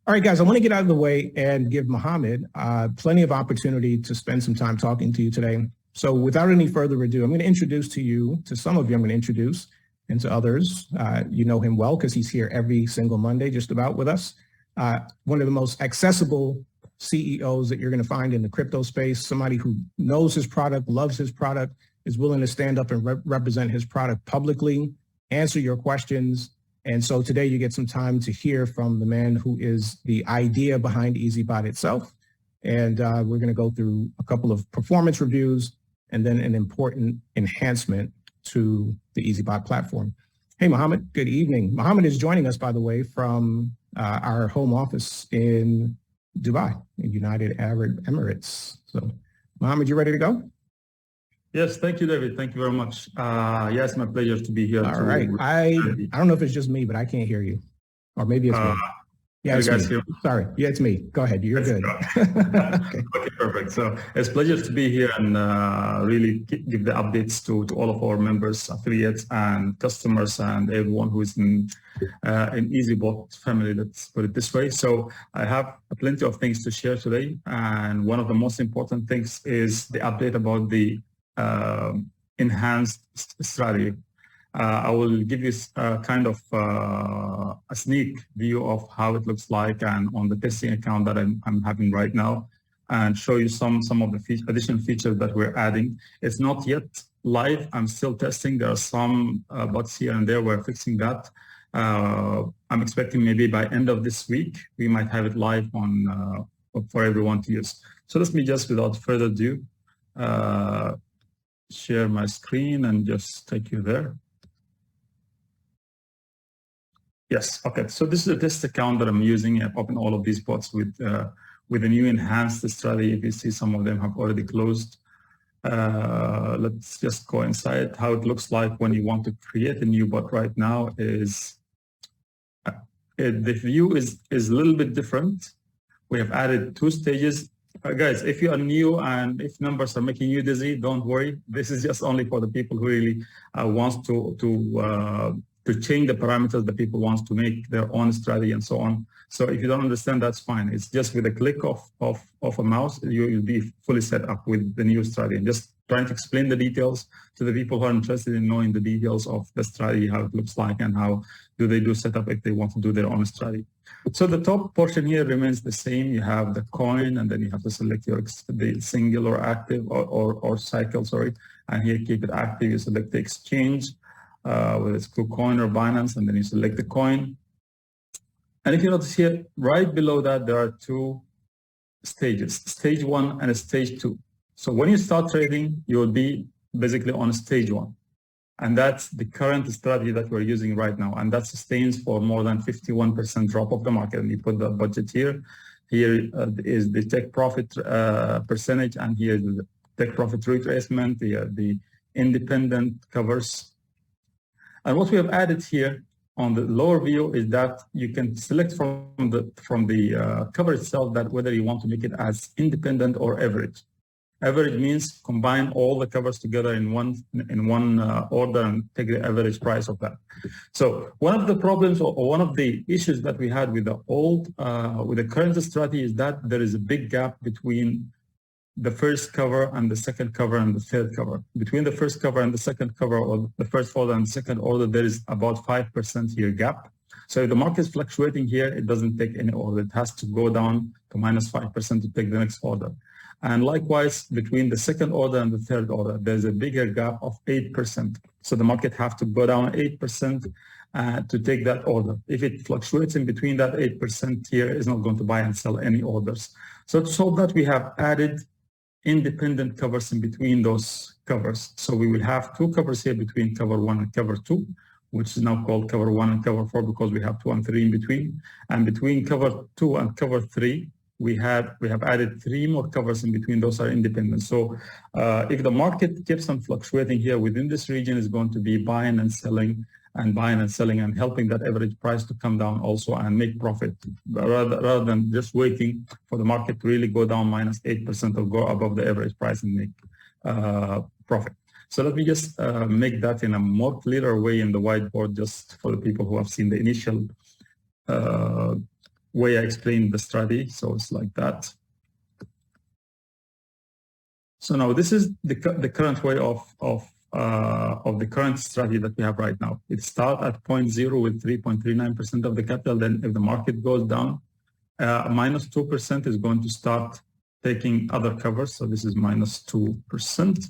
All right, guys, I want to get out of the way and give Mohammed plenty of opportunity to spend some time talking to you today. So without any further ado, I'm going to introduce to you, to some of you I'm going to introduce, and to others, you know him well because he's here every single Monday just about with us. One of the most accessible CEOs that you're going to find in the crypto space, somebody who knows his product, loves his product, is willing to stand up and represent his product publicly, answer your questions. And so today you get some time to hear from the man who is the idea behind EazyBot itself. And we're going to go through a couple of performance reviews and then an important enhancement to the EazyBot platform. Hey, Mohammed, good evening. Mohammed is joining us, by the way, from our home office in Dubai, in United Arab Emirates. So, Mohammed, you ready to go? Yes, thank you, David. Thank you very much. Yes, my pleasure to be here. All right. I don't know if it's just me, but I can't hear you. Or maybe it's me. Yeah, it's me. Sorry. Yeah, it's me. Go ahead. You're good. Okay, perfect. So it's a pleasure to be here and really give the updates to all of our members, affiliates, and customers, and everyone who is in EazyBot family, let's put it this way. So I have plenty of things to share today. And one of the most important things is the update about the enhanced strategy. I will give you kind of a sneak view of how it looks like and on the testing account that I'm having right now, and show you some of the additional features that we're adding. It's not yet live. I'm still testing. There are some bugs here and there. We're fixing that. I'm expecting maybe by end of this week, we might have it live on for everyone to use. So let me just, without further ado, share my screen and just take you there. Yes, okay. So this is a test account that I'm using. I've opened all of these bots with a new enhanced strategy. If you see, some of them have already closed. Let's just go inside. How it looks like when you want to create a new bot right now is the view is a little bit different. We have added 2 stages. Guys, if you are new and if numbers are making you dizzy, don't worry. This is just only for the people who really wants to change the parameters that people wants to make their own strategy and so on. So if you don't understand, that's fine. It's just with a click of a mouse, you'll be fully set up with the new strategy. And just trying to explain the details to the people who are interested in knowing the details of the strategy, how it looks like, and how do they do setup if they want to do their own strategy. So the top portion here remains the same. You have the coin, and then you have to select the single or active or cycle, sorry. And here, keep it active. You select the exchange, whether it's KuCoin or Binance, and then you select the coin. And if you notice here, right below that, there are 2 stages, stage 1 and stage 2. So when you start trading, you will be basically on stage 1. And that's the current strategy that we're using right now. And that sustains for more than 51% drop of the market. And you put the budget here. Here is the take profit percentage, and here is the take profit retracement, the independent covers. And what we have added here on the lower view is that you can select from the cover itself that whether you want to make it as independent or average. Average means combine all the covers together in one order and take the average price of that. So one of the problems or one of the issues that we had with the with the current strategy is that there is a big gap between the first cover and the second cover and the third cover. Between the first cover and the second cover, or the first order and the second order, there is about 5% here gap. So if the market is fluctuating here, it doesn't take any order. It has to go down to minus 5% to take the next order. And likewise, between the second order and the third order, there's a bigger gap of 8%. So the market have to go down 8% to take that order. If it fluctuates in between that 8% here, it's not going to buy and sell any orders. So to solve that, we have added independent covers in between those covers. So we will have 2 covers here between cover 1 and cover 2, which is now called cover 1 and cover 4 because we have 2 and 3 in between. And between cover 2 and cover 3, we have added 3 more covers in between. Those are independent. So if the market keeps on fluctuating here within this region, is going to be buying and selling and helping that average price to come down also and make profit rather than just waiting for the market to really go down minus 8% or go above the average price and make profit. So let me just make that in a more clearer way in the whiteboard, just for the people who have seen the initial way I explained the strategy. So it's like that. So now this is the current way of the current strategy that we have right now. It starts at 0.0 with 3.39% of the capital. Then if the market goes down, minus 2% is going to start taking other covers. So this is minus 2%.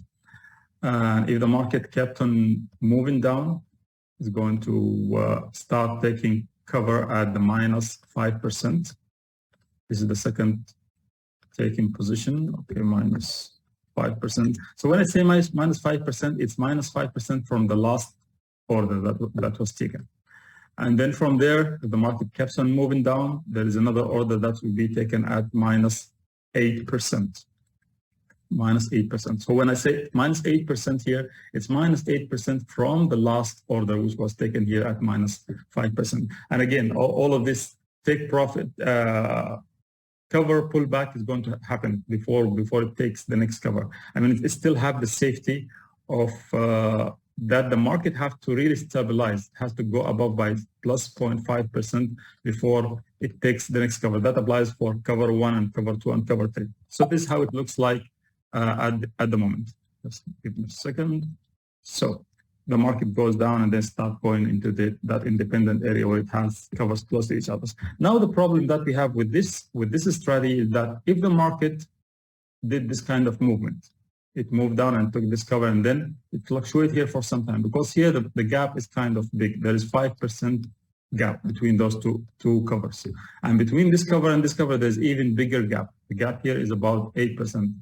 If the market kept on moving down, it's going to start taking cover at the minus 5%. This is the second taking position. Okay, minus 5%. So when I say minus 5%, it's minus 5% from the last order that was taken. And then from there, if the market keeps on moving down, there is another order that will be taken at minus 8%. Minus 8%. So when I say minus 8% here, it's minus 8% from the last order, which was taken here at minus 5%. And again, all of this take profit cover pullback is going to happen before it takes the next cover. I mean, it still have the safety of that the market have to really stabilize, has to go above by plus 0.5% before it takes the next cover. That applies for cover 1 and cover 2 and cover 3. So this is how it looks like at the moment. Just give me a second. So the market goes down and then start going into that independent area where it has covers close to each other. Now the problem that we have with this strategy is that if the market did this kind of movement, it moved down and took this cover and then it fluctuated here for some time, because here the gap is kind of big. There is 5% gap between those two covers. And between this cover and this cover, there's even bigger gap. The gap here is about 8%.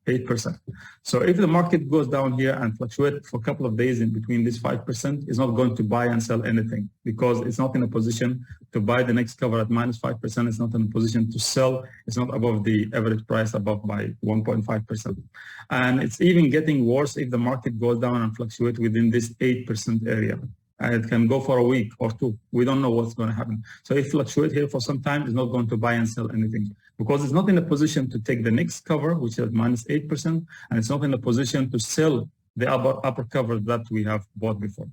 8%. So if the market goes down here and fluctuates for a couple of days in between this 5%, it's not going to buy and sell anything, because it's not in a position to buy the next cover at minus 5%. It's not in a position to sell. It's not above the average price, above by 1.5%. And it's even getting worse if the market goes down and fluctuates within this 8% area. And it can go for a week or two. We don't know what's going to happen. So if it fluctuates here for some time, it's not going to buy and sell anything, because it's not in a position to take the next cover, which is minus 8%, and it's not in a position to sell the upper cover that we have bought before.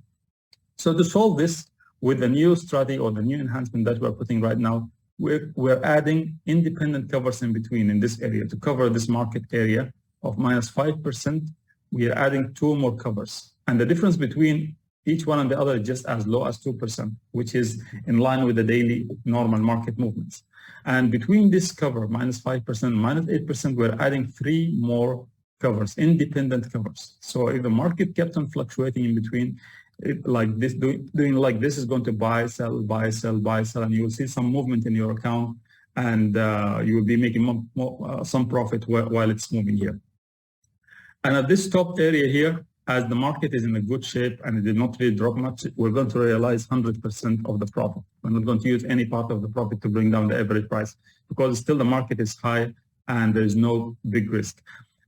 So to solve this with the new strategy or the new enhancement that we're putting right now, we're adding independent covers in between in this area to cover this market area of minus 5%. We are adding 2 more covers. And the difference between each one and the other is just as low as 2%, which is in line with the daily normal market movements. And between this cover, minus 5%, minus 8%, we're adding 3 more covers, independent covers. So if the market kept on fluctuating in between, like this, doing like this is going to buy, sell, buy, sell, buy, sell, and you will see some movement in your account, and you will be making some profit while it's moving here. And at this top area here, as the market is in a good shape and it did not really drop much, we're going to realize 100% of the profit. We're not going to use any part of the profit to bring down the average price, because still the market is high and there's no big risk.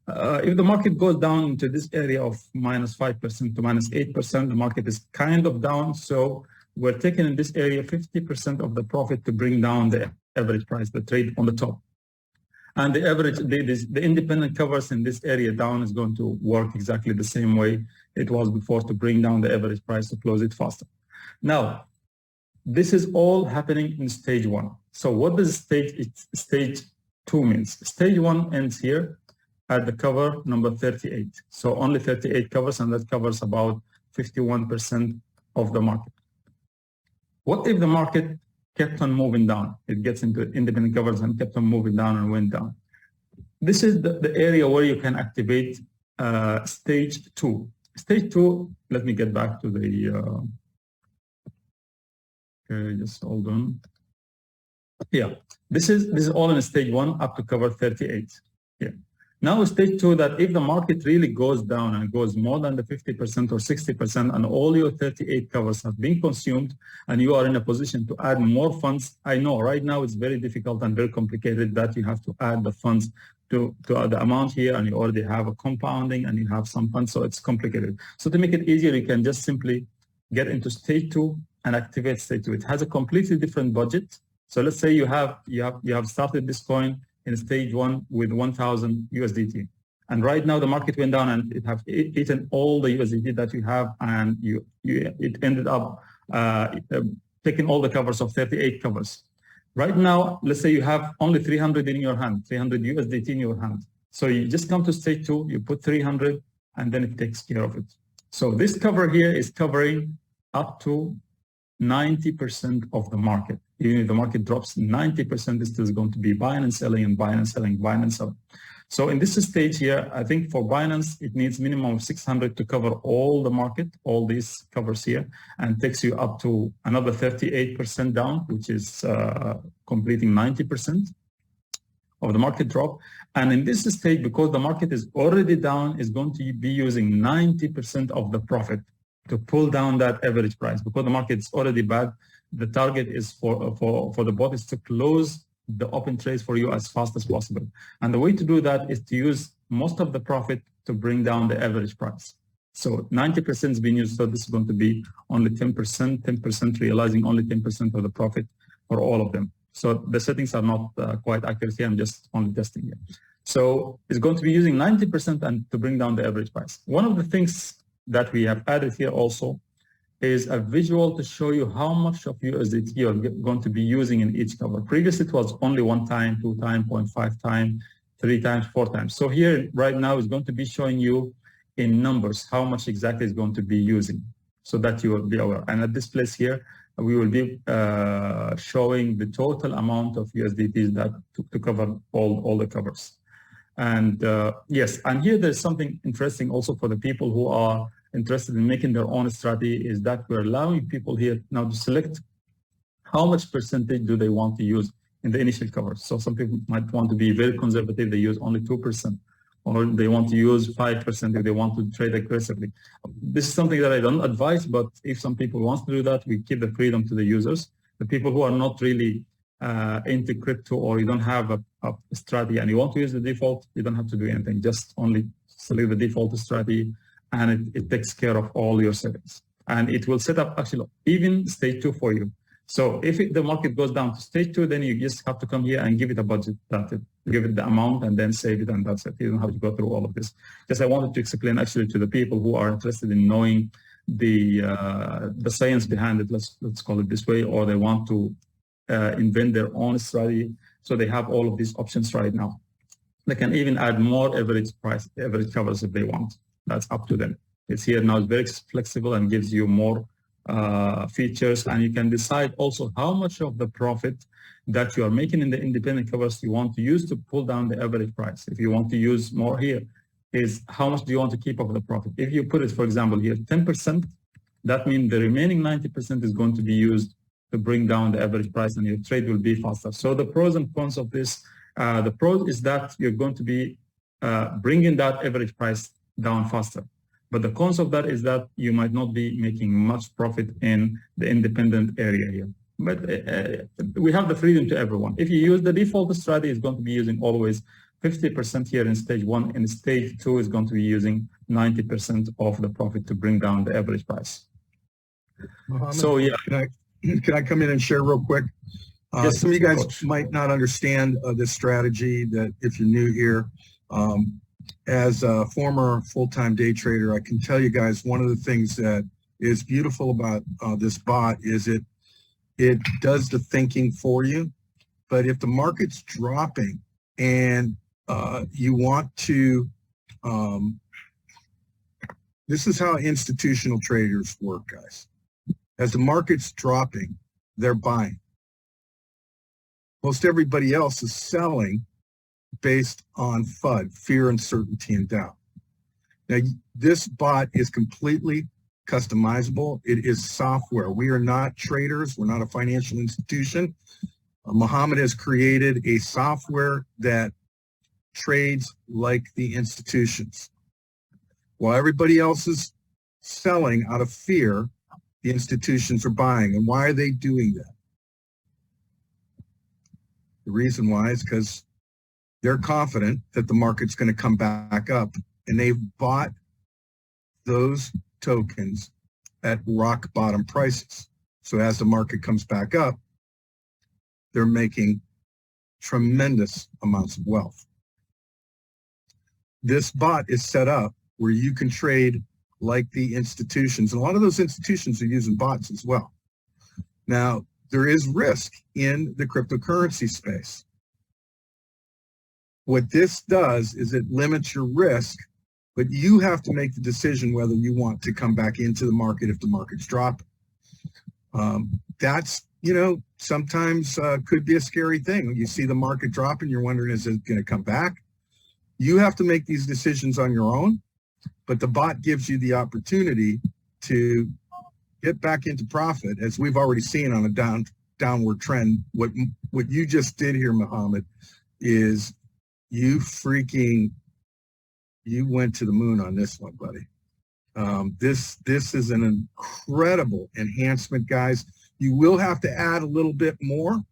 If the market goes down into this area of minus 5% to minus 8%, the market is kind of down. So we're taking in this area 50% of the profit to bring down the average price, the trade on the top. And the average, the independent covers in this area down is going to work exactly the same way it was before to bring down the average price to close it faster. Now, this is all happening in stage 1. So what does stage 2 means? Stage 1 ends here at the cover number 38. So only 38 covers, and that covers about 51% of the market. What if the market kept on moving down? It gets into independent covers and kept on moving down and went down. This is the area where you can activate stage 2. Stage 2, let me get back to the, okay, just hold on. Yeah, this is all in stage 1 up to cover 38. Yeah. Now stage 2, that if the market really goes down and goes more than the 50% or 60% and all your 38 covers have been consumed and you are in a position to add more funds, I know right now it's very difficult and very complicated that you have to add the funds to the amount here, and you already have a compounding and you have some funds, so it's complicated. So to make it easier, you can just simply get into stage 2 and activate stage 2. It has a completely different budget. So let's say you have started this coin in stage 1 with 1,000 USDT. And right now the market went down and it have eaten all the USDT that you have, and it ended up taking all the covers of 38 covers. Right now, let's say you have only 300 in your hand, 300 USDT in your hand. So you just come to stage 2, you put 300, and then it takes care of it. So this cover here is covering up to 90% of the market. Even if the market drops, 90% is still going to be buying and selling and buying and selling, buying and selling. So in this stage here, I think for Binance, it needs minimum of 600 to cover all the market, all these covers here, and takes you up to another 38% down, which is completing 90% of the market drop. And in this stage, because the market is already down, is going to be using 90% of the profit to pull down that average price. Because the market is already bad, the target is for the bot is to close the open trades for you as fast as possible. And the way to do that is to use most of the profit to bring down the average price. So 90% is being used, so this is going to be only 10%, realizing only 10% of the profit for all of them. So the settings are not quite accurate here, I'm just only testing it. So it's going to be using 90% and to bring down the average price. One of the things that we have added here also is a visual to show you how much of USDT you're going to be using in each cover. Previously, it was only 1 time, 2 times, 0.5 times, 3 times, 4 times. So here, right now, is going to be showing you in numbers how much exactly is going to be using so that you will be aware. And at this place here, we will be showing the total amount of USDTs that to cover all the covers. And yes, and here there's something interesting also for the people who are interested in making their own strategy, is that we're allowing people here now to select how much percentage do they want to use in the initial cover. So some people might want to be very conservative, they use only 2%, or they want to use 5% if they want to trade aggressively. This is something that I don't advise, but if some people want to do that, we keep the freedom to the users. The people who are not really into crypto, or you don't have a strategy and you want to use the default, you don't have to do anything, just only select the default strategy, and it takes care of all your settings. And it will set up actually even stage 2 for you. So if the market goes down to stage 2, then you just have to come here and give it a budget, give it the amount and then save it, and that's it. You don't have to go through all of this. Just I wanted to explain actually to the people who are interested in knowing the science behind it, let's call it this way, or they want to invent their own strategy. So they have all of these options right now. They can even add more average covers if they want. That's up to them. It's here now, it's very flexible and gives you more features, and you can decide also how much of the profit that you are making in the independent covers you want to use to pull down the average price. If you want to use more here, is how much do you want to keep of the profit? If you put it, for example, here 10%, that means the remaining 90% is going to be used to bring down the average price, and your trade will be faster. So the pros and cons of this, the pros is that you're going to be bringing that average price down faster. But the cons of that is that you might not be making much profit in the independent area here. But we have the freedom to everyone. If you use the default strategy, it's going to be using always 50% here in stage 1. In stage 2, is going to be using 90% of the profit to bring down the average price. Mohammed, so yeah. Can I come in and share real quick? Yes, some of you guys might not understand this strategy, that if you're new here. As a former full-time day trader, I can tell you guys one of the things that is beautiful about this bot is it does the thinking for you. But if the market's dropping and you want to, this is how institutional traders work, guys. As the market's dropping, they're buying. Most everybody else is selling based on FUD, fear, uncertainty, and doubt. Now, this bot is completely customizable. It is software. We are not traders. We're not a financial institution. Mohammed has created a software that trades like the institutions. While everybody else is selling out of fear, the institutions are buying. And why are they doing that? The reason why is because they're confident that the market's going to come back up, and they've bought those tokens at rock bottom prices. So as the market comes back up, they're making tremendous amounts of wealth. This bot is set up where you can trade like the institutions, and a lot of those institutions are using bots as well. Now, there is risk in the cryptocurrency space. What this does is it limits your risk, but you have to make the decision whether you want to come back into the market if the market's dropping. That's, sometimes could be a scary thing. You see the market dropping, you're wondering, is it going to come back? You have to make these decisions on your own, but the bot gives you the opportunity to get back into profit, as we've already seen on a downward trend. What you just did here, Mohammed, is you went to the moon on this one, buddy. This is an incredible enhancement, guys. You will have to add a little bit more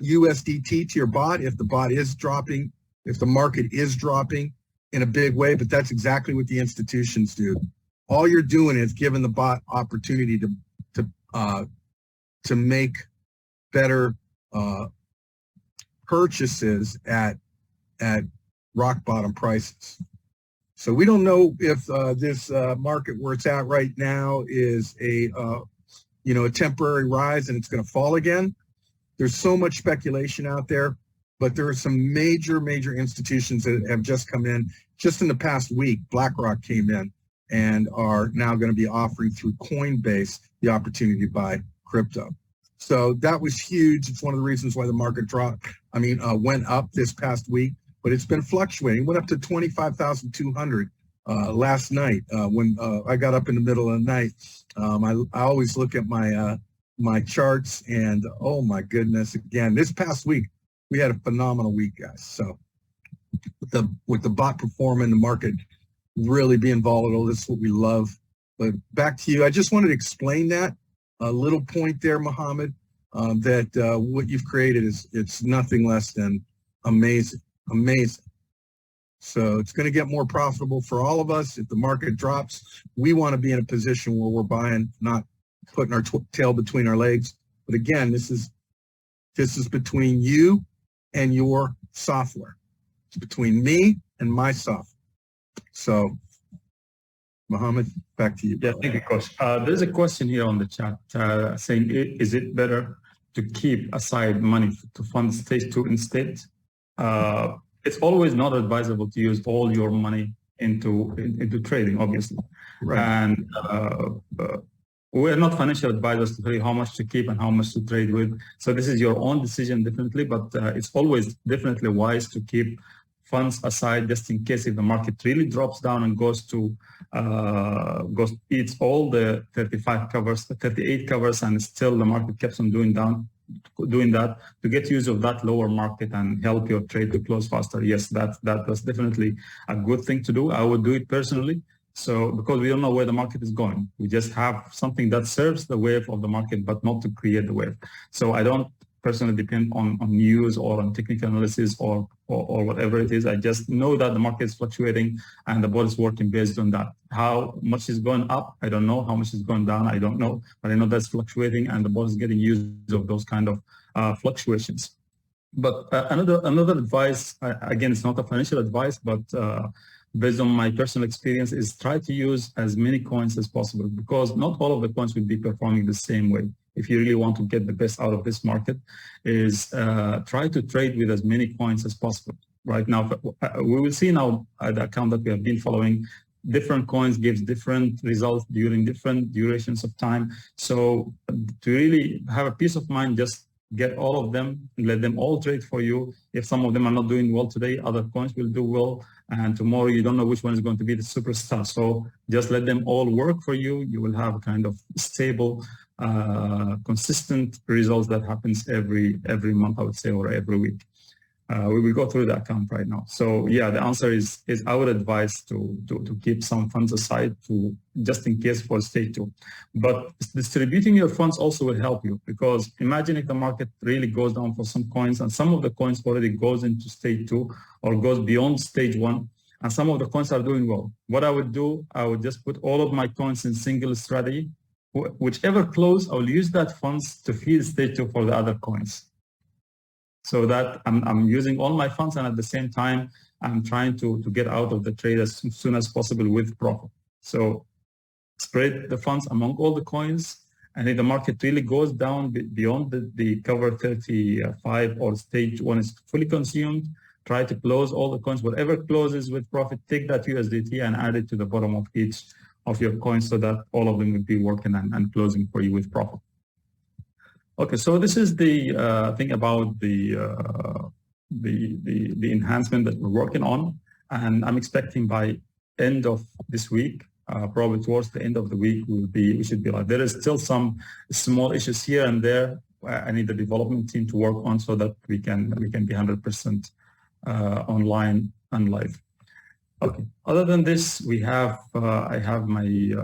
USDT to your bot if the bot is dropping, if the market is dropping in a big way, but that's exactly what the institutions do. All you're doing is giving the bot opportunity to make better purchases at rock bottom prices. So we don't know if this market where it's at right now is a temporary rise and it's going to fall again. There's so much speculation out there, but there are some major institutions that have just come in. Just in the past week, BlackRock came in and are now going to be offering through Coinbase the opportunity to buy crypto. So that was huge. It's one of the reasons why the market went up this past week, but it's been fluctuating. It went up to 25,200 last night when I got up in the middle of the night. I always look at my charts, and oh my goodness, again, this past week, we had a phenomenal week, guys. So with the bot performing, the market really being volatile, this is what we love. But back to you. I just wanted to explain that a little point there, Mohammed, that what you've created it's nothing less than amazing. So it's going to get more profitable for all of us. If the market drops, we want to be in a position where we're buying, not putting our tail between our legs. But again, this is between you and your software. It's between me and my software. So, Mohammed, back to you. Yeah, thank you, Coach. There's a question here on the chat saying, is it better to keep aside money to fund stage 2 instead? It's always not advisable to use all your money into trading, obviously. Right. And we're not financial advisors to tell you how much to keep and how much to trade with. So this is your own decision, definitely, but it's always definitely wise to keep funds aside just in case if the market really drops down and eats all the 38 covers, and still the market keeps on doing that, to get use of that lower market and help your trade to close faster. Yes, that was definitely a good thing to do. I would do it personally. So because we don't know where the market is going, we just have something that serves the wave of the market, but not to create the wave. So I don't personally depend on news or on technical analysis or whatever it is. I just know that the market is fluctuating and the bot is working based on that. How much is going up? I don't know. How much is going down? I don't know. But I know that's fluctuating and the bot is getting used of those kind of fluctuations. But another advice, again, it's not a financial advice, but based on my personal experience, is try to use as many coins as possible, because not all of the coins will be performing the same way. If you really want to get the best out of this market, is try to trade with as many coins as possible. Right now, we will see now the account that we have been following, different coins gives different results during different durations of time. So to really have a peace of mind, just get all of them and let them all trade for you. If some of them are not doing well today, other coins will do well. And tomorrow you don't know which one is going to be the superstar. So just let them all work for you. You will have a kind of stable, consistent results that happens every month, I would say, or every week. We will go through the account right now. So yeah, the answer is I would advise to keep some funds aside to just in case for stage 2. But distributing your funds also will help you, because imagine if the market really goes down for some coins and some of the coins already goes into stage 2 or goes beyond stage 1 and some of the coins are doing well. What I would do, I would just put all of my coins in single strategy. Whichever close, I will use that funds to feed stage 2 for the other coins. So that I'm using all my funds, and at the same time, I'm trying to get out of the trade as soon as possible with profit. So spread the funds among all the coins, And if the market really goes down beyond the cover 35 or stage 1 is fully consumed, try to close all the coins. Whatever closes with profit, take that USDT and add it to the bottom of each of your coins so that all of them will be working and closing for you with profit. Okay, so this is the thing about the enhancement that we're working on, and I'm expecting by end of this week, probably towards the end of the week, we should be live. There is still some small issues here and there. I need the development team to work on so that we can be 100% online and live. Okay. Other than this, we have I have my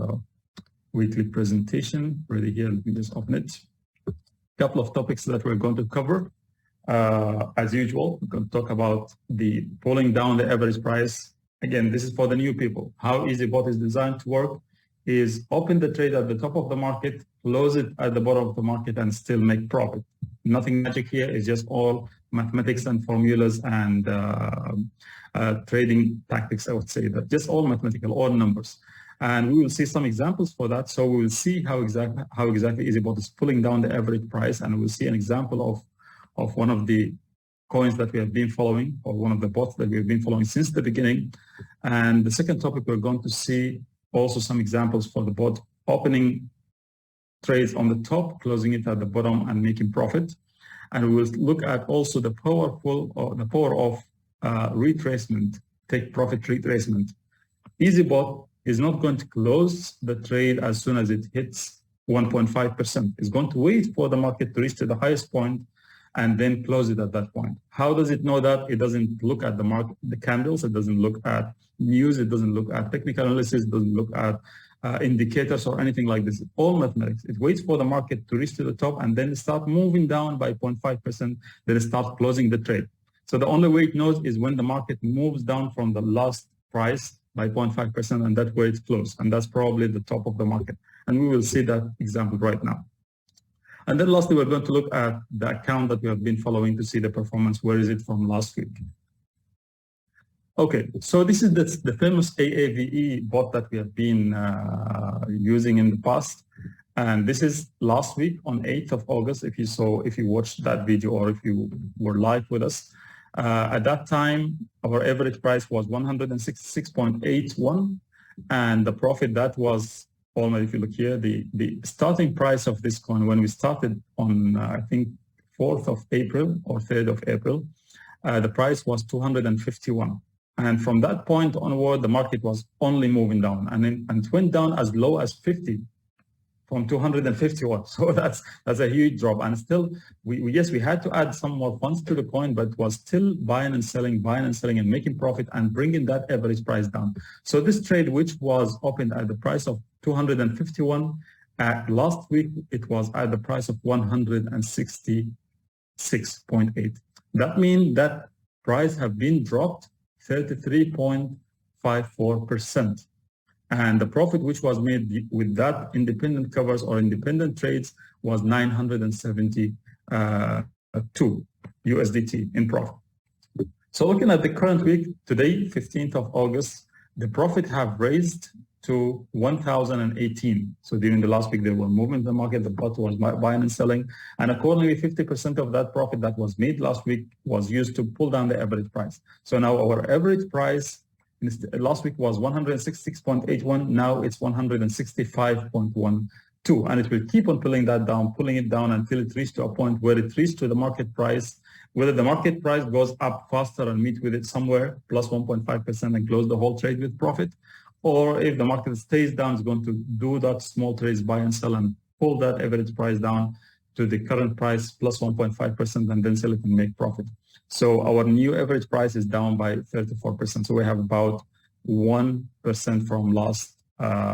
weekly presentation ready here. Let me just open it. Couple of topics that we're going to cover. As usual, we're going to talk about the pulling down the average price. Again, this is for the new people. How EazyBot is designed to work is open the trade at the top of the market, close it at the bottom of the market, and still make profit. Nothing magic here. It's just all mathematics and formulas and trading tactics, I would say. That just all mathematical, all numbers. And we will see some examples for that. So we will see how exactly EazyBot is pulling down the average price, and we'll see an example of one of the coins that we have been following, or one of the bots that we've been following since the beginning. And the second topic, we're going to see also some examples for the bot opening trades on the top, closing it at the bottom, and making profit. And we will look at also the power of retracement, take profit retracement. EazyBot is not going to close the trade as soon as it hits 1.5%. It's going to wait for the market to reach to the highest point and then close it at that point. How does it know that? It doesn't look at the market, the candles. It doesn't look at news. It doesn't look at technical analysis. It doesn't look at indicators or anything like this. It's all mathematics. It waits for the market to reach to the top and then start moving down by 0.5%. Then it starts closing the trade. So the only way it knows is when the market moves down from the last price by 0.5%, and that's where it's closed. And that's probably the top of the market. And we will see that example right now. And then lastly, we're going to look at the account that we have been following to see the performance. Where is it from last week? Okay, so this is the famous AAVE bot that we have been using in the past. And this is last week on 8th of August, if you watched that video or if you were live with us. At that time, our average price was 166.81, and the profit that was, if you look here, the starting price of this coin when we started on, I think, 4th of April or 3rd of April, the price was 251. And from that point onward, the market was only moving down, and it went down as low as 50 from 251. So that's a huge drop. And still, we had to add some more funds to the coin, but it was still buying and selling and making profit and bringing that average price down. So this trade, which was opened at the price of 251, last week it was at the price of 166.8. That means that price have been dropped 33.54%. And the profit which was made with that independent covers or independent trades was 972 USDT in profit. So looking at the current week, today, 15th of August, the profit have raised to 1,018. So during the last week, there were movement in the market, the bot was buying and selling. And accordingly, 50% of that profit that was made last week was used to pull down the average price. So now our average price last week was 166.81. Now it's 165.12. And it will keep on pulling it down until it reaches to a point where it reaches to the market price. Whether the market price goes up faster and meet with it somewhere plus 1.5% and close the whole trade with profit, or if the market stays down, it's going to do that small trades, buy and sell, and pull that average price down to the current price plus 1.5% and then sell it and make profit. So our new average price is down by 34%. So we have about 1% from last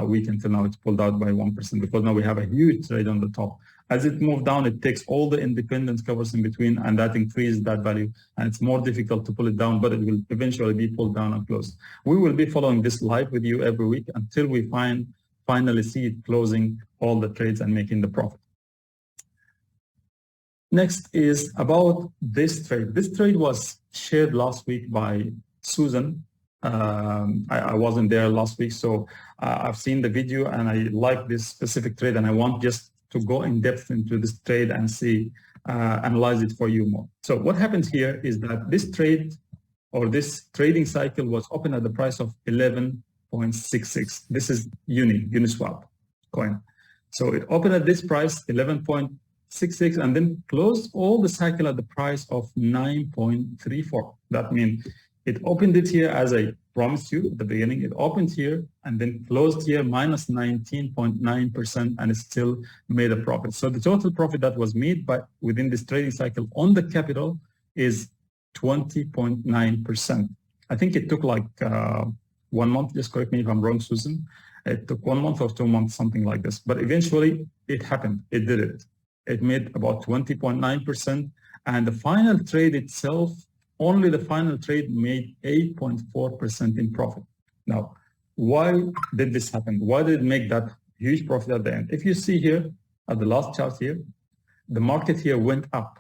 week until now. It's pulled out by 1% because now we have a huge trade on the top. As it moves down, it takes all the independent covers in between, and that increases that value. And it's more difficult to pull it down, but it will eventually be pulled down and closed. We will be following this live with you every week until we finally see it closing all the trades and making the profit. Next is about this trade. This trade was shared last week by Susan. I wasn't there last week, so I've seen the video and I like this specific trade, and I want just to go in depth into this trade and see, analyze it for you more. So what happens here is that this trade or this trading cycle was open at the price of 11.66. This is Uniswap coin. So it opened at this price, 11.66, and then closed all the cycle at the price of 9.34. That means it opened it here as I promised you at the beginning. It opened here and then closed here minus 19.9%, and it still made a profit. So the total profit that was made within this trading cycle on the capital is 20.9%. I think it took like 1 month. Just correct me if I'm wrong, Susan. It took 1 month or 2 months, something like this. But eventually it happened. It did it. It made about 20.9%. And the final trade itself, only the final trade made 8.4% in profit. Now, why did this happen? Why did it make that huge profit at the end? If you see here at the last chart here, the market here went up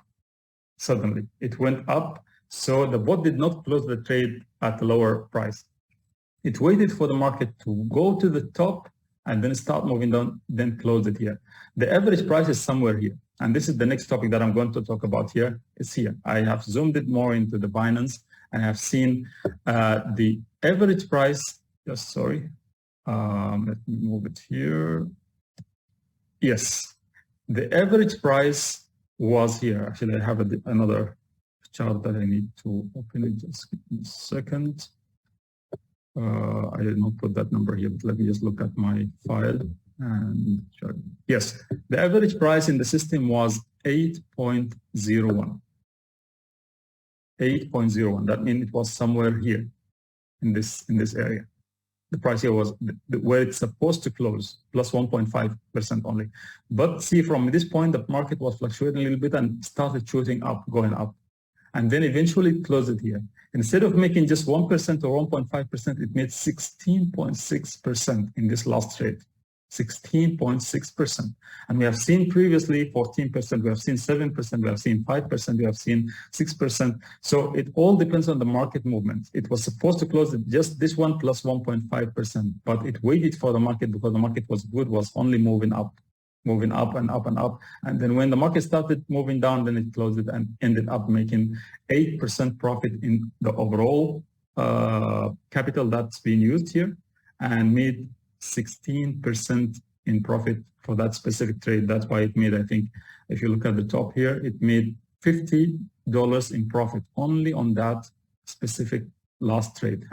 suddenly. It went up. So the bot did not close the trade at a lower price. It waited for the market to go to the top and then start moving down, then close it here. The average price is somewhere here. And this is the next topic that I'm going to talk about here. It's here. I have zoomed it more into the Binance and have seen the average price. Just sorry. Let me move it here. Yes. The average price was here. Actually, I have another chart that I need to open it. Just give me a second. I did not put that number here, but let me just look at my file. And yes, the average price in the system was 8.01. 8.01. That means it was somewhere here in this area. The price here was where it's supposed to close, plus 1.5% only. But see, from this point, the market was fluctuating a little bit and started shooting up, going up. And then eventually it closed it here. Instead of making just 1% or 1.5%, it made 16.6% in this last trade. 16.6%. And we have seen previously 14%, we have seen 7%, we have seen 5%, we have seen 6%. So it all depends on the market movement. It was supposed to close at just this one plus 1.5%, but it waited for the market because the market was good, was only moving up and up and up. And then when the market started moving down, then it closed it and ended up making 8% profit in the overall capital that's being used here, and made 16% in profit for that specific trade. That's why it made, I think, if you look at the top here, it made $50 in profit only on that specific last trade.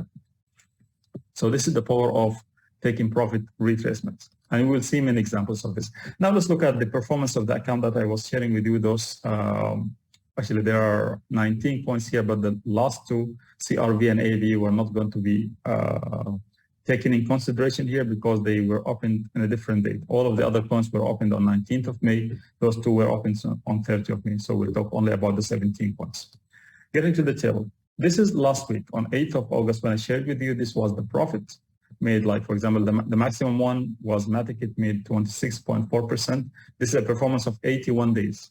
So this is the power of taking profit retracements. And we will see many examples of this. Now let's look at the performance of the account that I was sharing with you. Those, actually there are 19 coins here, but the last two, CRV and AV, were not going to be taken in consideration here because they were opened in a different date. All of the other coins were opened on 19th of May. Those two were opened on 30th of May. So we'll talk only about the 17 coins. Getting to the table. This is last week on 8th of August when I shared with you, this was the profit made. Like, for example, the maximum one was Matic. It made 26.4%. This is a performance of 81 days.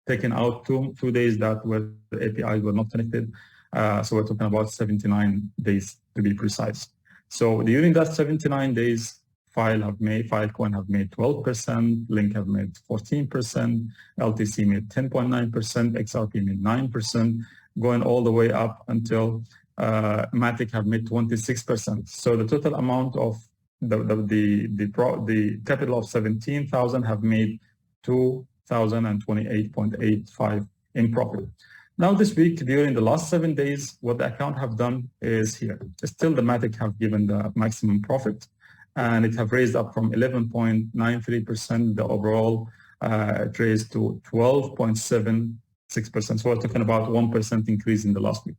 Taking out two days that where the APIs were not connected. So we're talking about 79 days to be precise. So during that 79 days, Filecoin have made 12%, Link have made 14%, LTC made 10.9%, XRP made 9%, going all the way up until Matic have made 26%. So the total amount of the capital of 17,000 have made 2,028.85 in profit. Now this week, during the last 7 days, what the account have done is here. Still the Matic have given the maximum profit, and it have raised up from 11.93%, the overall it raised to 12.76%. So we're talking about 1% increase in the last week.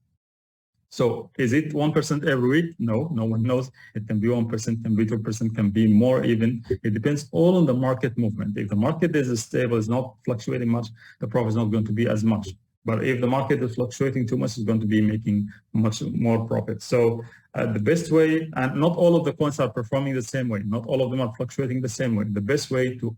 So is it 1% every week? No, no one knows. It can be 1%, can be 2%, can be more even. It depends all on the market movement. If the market is stable, is not fluctuating much, the profit is not going to be as much. But if the market is fluctuating too much, it's going to be making much more profit. So the best way, and not all of the coins are performing the same way. Not all of them are fluctuating the same way. The best way to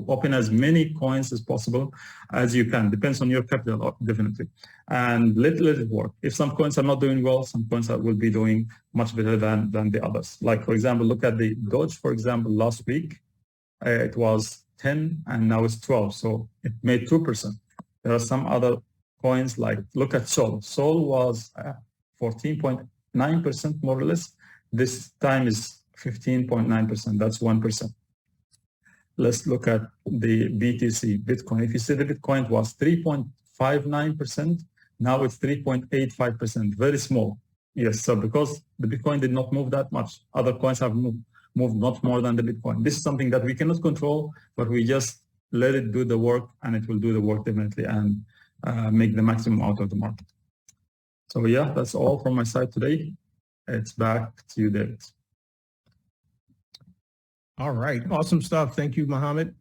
open as many coins as possible as you can. Depends on your capital, definitely. And let it work. If some coins are not doing well, some coins will be doing much better than the others. Like, for example, look at the Doge, for example, last week. it was 10 and now it's 12. So it made 2%. There are some other coins like, look at Sol. Sol was 14.9% more or less. This time is 15.9%. That's 1%. Let's look at the BTC, Bitcoin. If you see the Bitcoin was 3.59%, now it's 3.85%, very small. Yes, so because the Bitcoin did not move that much, other coins have moved not more than the Bitcoin. This is something that we cannot control, but we just let it do the work, and it will do the work definitely and make the maximum out of the market. So yeah, that's all from my side today. It's back to you, David. All right. Awesome stuff. Thank you, Mohammed.